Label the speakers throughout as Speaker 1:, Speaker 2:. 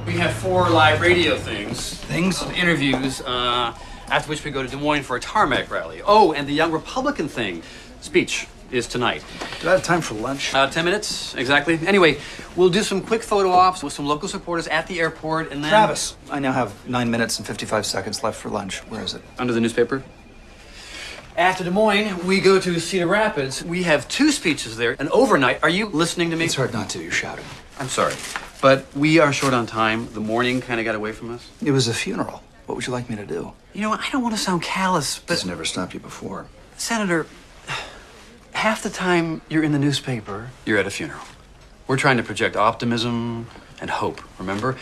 Speaker 1: We have 4 live radio things.
Speaker 2: Things?
Speaker 1: Interviews, after which we go to Des Moines for a tarmac rally. Oh, and the Young Republican thing. Speech is tonight.
Speaker 2: Do I have time for lunch?
Speaker 1: 10 minutes, exactly. Anyway, we'll do some quick photo ops with some local supporters at the airport, and then...
Speaker 2: Travis, I now have 9 minutes and 55 seconds left for lunch. Where is it?
Speaker 1: Under the newspaper. After Des Moines, we go to Cedar Rapids. We have 2 speeches there, and overnight. Are you listening to me?
Speaker 2: It's hard not to. You're shouting.
Speaker 1: I'm sorry, but we are short on time. The morning kind of got away from us.
Speaker 2: It was a funeral. What would you like me to do?
Speaker 1: You know, I don't want to sound callous, but...
Speaker 2: This never stopped you before.
Speaker 1: Senator, half the time you're in the newspaper, you're at a funeral. We're trying to project optimism and hope, remember?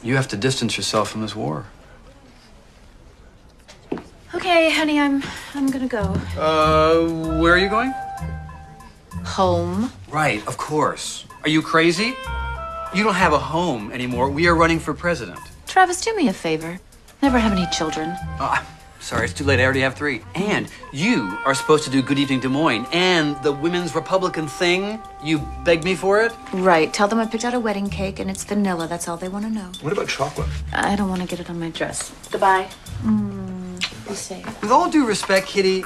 Speaker 1: You have to distance yourself from this war.
Speaker 3: Okay, honey, I'm gonna go.
Speaker 1: Where are you going?
Speaker 3: Home.
Speaker 1: Right, of course. Are you crazy? You don't have a home anymore. We are running for president.
Speaker 3: Travis, do me a favor. Never have any children.
Speaker 1: Sorry, it's too late. I already have 3. And you are supposed to do Good Evening Des Moines and the Women's Republican thing. You begged me for it?
Speaker 3: Right. Tell them I picked out a wedding cake and it's vanilla. That's all they want to know.
Speaker 2: What about chocolate?
Speaker 3: I don't want to get it on my dress. Goodbye. Be safe.
Speaker 1: With all due respect, Kitty,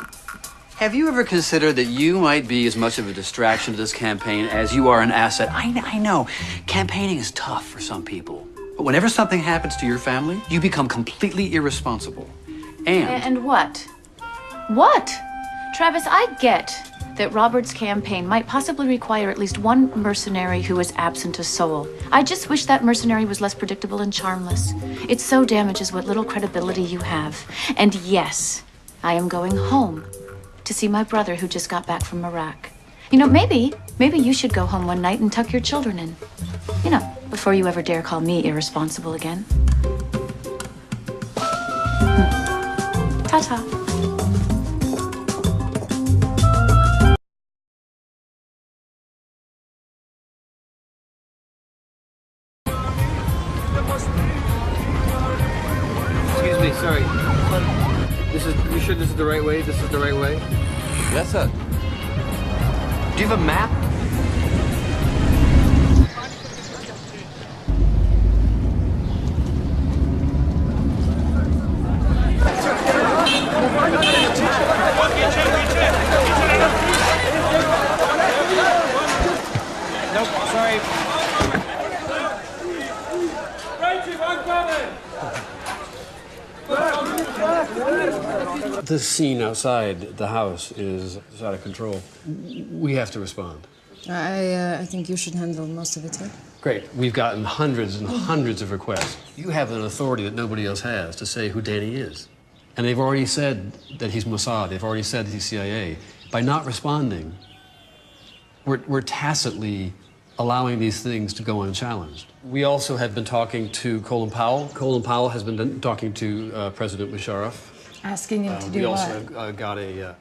Speaker 1: have you ever considered that you might be as much of a distraction to this campaign as you are an asset? I know. Campaigning is tough for some people. But whenever something happens to your family, you become completely irresponsible.
Speaker 3: And what? What? Travis, I get that Robert's campaign might possibly require at least one mercenary who is absent a soul. I just wish that mercenary was less predictable and charmless. It so damages what little credibility you have. And yes, I am going home to see my brother who just got back from Iraq. You know, maybe you should go home one night and tuck your children in. You know, before you ever dare call me irresponsible again. Ta-ta.
Speaker 1: Excuse me, sorry. You sure this is the right way? This is the right way?
Speaker 4: Yes, sir.
Speaker 1: Do you have a map?
Speaker 5: Nope, sorry.
Speaker 6: This scene outside the house is out of control. We have to respond.
Speaker 7: I think you should handle most of it, sir.
Speaker 6: Great. We've gotten hundreds and hundreds of requests. You have an authority that nobody else has to say who Danny is. And they've already said that he's Mossad. They've already said that he's CIA. By not responding, we're tacitly allowing these things to go unchallenged. We also have been talking to Colin Powell. Colin Powell has been talking to President Musharraf.
Speaker 7: Asking him to do
Speaker 6: We
Speaker 7: what?
Speaker 6: also got a,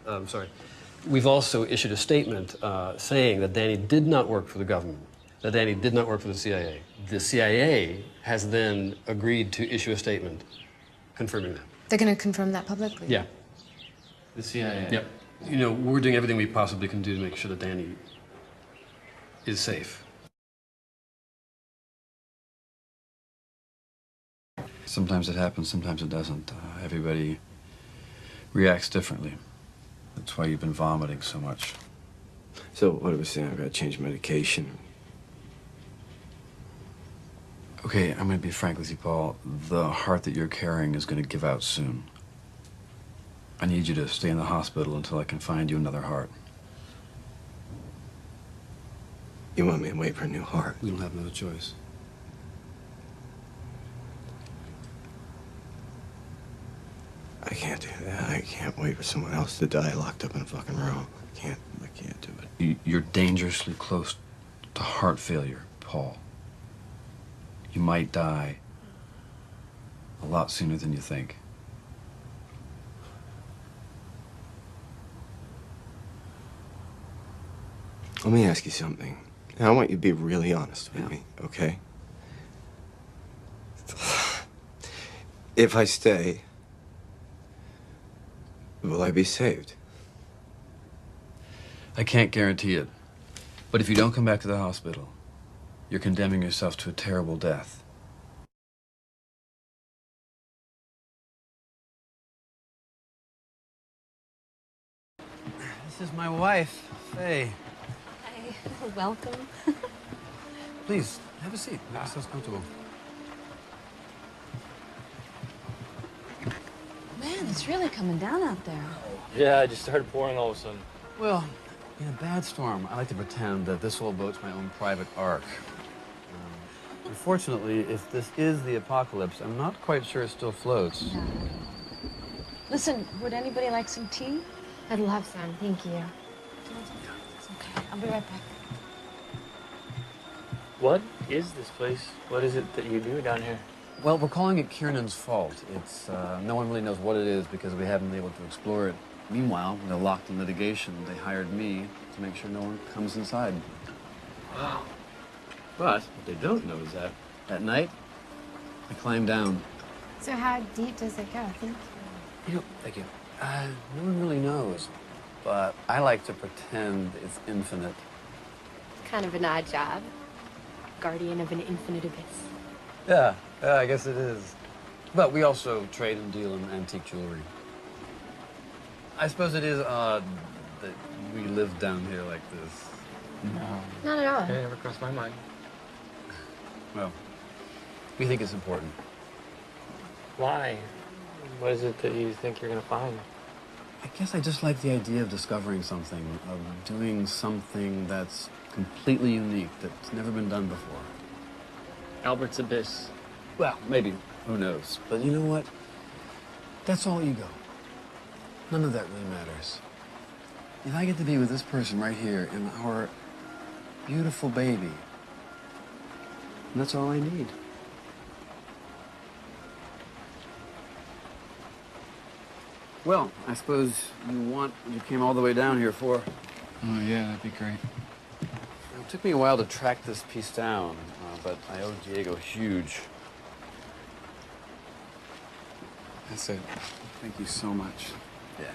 Speaker 6: We've also issued a statement saying that Danny did not work for the government, that Danny did not work for the CIA. The CIA has then agreed to issue a statement confirming that.
Speaker 7: They're going to confirm that publicly?
Speaker 6: Yeah.
Speaker 4: The CIA?
Speaker 6: Yep. You know, we're doing everything we possibly can do to make sure that Danny is safe.
Speaker 4: Sometimes it happens, sometimes it doesn't. Everybody reacts differently. That's why you've been vomiting so much.
Speaker 8: So what are we saying? I've got to change medication.
Speaker 4: Okay, I'm going to be frank with you, Paul. The heart that you're carrying is going to give out soon. I need you to stay in the hospital until I can find you another heart.
Speaker 8: You want me to wait for a new heart?
Speaker 6: We don't have another choice.
Speaker 8: I can't do that. I can't wait for someone else to die locked up in a fucking room. I can't do it.
Speaker 4: You're dangerously close to heart failure, Paul. You might die a lot sooner than you think.
Speaker 8: Let me ask you something. And I want you to be really honest with me, okay? If I stay, will I be saved?
Speaker 4: I can't guarantee it. But if you don't come back to the hospital, you're condemning yourself to a terrible death.
Speaker 1: is my wife, Faye.
Speaker 5: Hi. Welcome.
Speaker 1: Please, have a seat. Make yourselves comfortable.
Speaker 5: Man, it's really coming down out there.
Speaker 9: Yeah, it just started pouring all of a sudden.
Speaker 1: Well, in a bad storm, I like to pretend that this old boat's my own private ark. Unfortunately, if this is the apocalypse, I'm not quite sure it still floats.
Speaker 5: Yeah. Listen, would anybody like some tea?
Speaker 7: I'd love some, thank you.
Speaker 5: It's okay. I'll be right back.
Speaker 9: What is this place? What is it that you do down here?
Speaker 1: Well, we're calling it Kiernan's Fault. It's, no one really knows what it is because we haven't been able to explore it. Meanwhile, they're locked in litigation. They hired me to make sure no one comes inside.
Speaker 9: Wow. But what they don't know is that
Speaker 1: At night, I climb down.
Speaker 7: So how deep does it go? Thank you.
Speaker 1: Thank you. No one really knows, but I like to pretend it's infinite.
Speaker 10: Kind of an odd job. Guardian of an infinite abyss.
Speaker 1: Yeah, I guess it is. But we also trade and deal in antique jewelry. I suppose it is odd that we live down here like this.
Speaker 9: no.
Speaker 10: Not at all.
Speaker 9: It never crossed my mind.
Speaker 1: Well, we think it's important.
Speaker 9: Why? What is it that you think you're gonna find?
Speaker 1: I guess I just like the idea of discovering something, of doing something that's completely unique, that's never been done before.
Speaker 9: Albert's Abyss.
Speaker 1: Well, maybe. Who knows? But you know what? That's all ego. None of that really matters. If I get to be with this person right here and our beautiful baby, that's all I need. Well, I suppose you want what you came all the way down here for.
Speaker 4: Oh, yeah, that'd be great.
Speaker 1: It took me a while to track this piece down, but I owe Diego huge.
Speaker 4: That's it. Thank you so much.
Speaker 1: Yeah.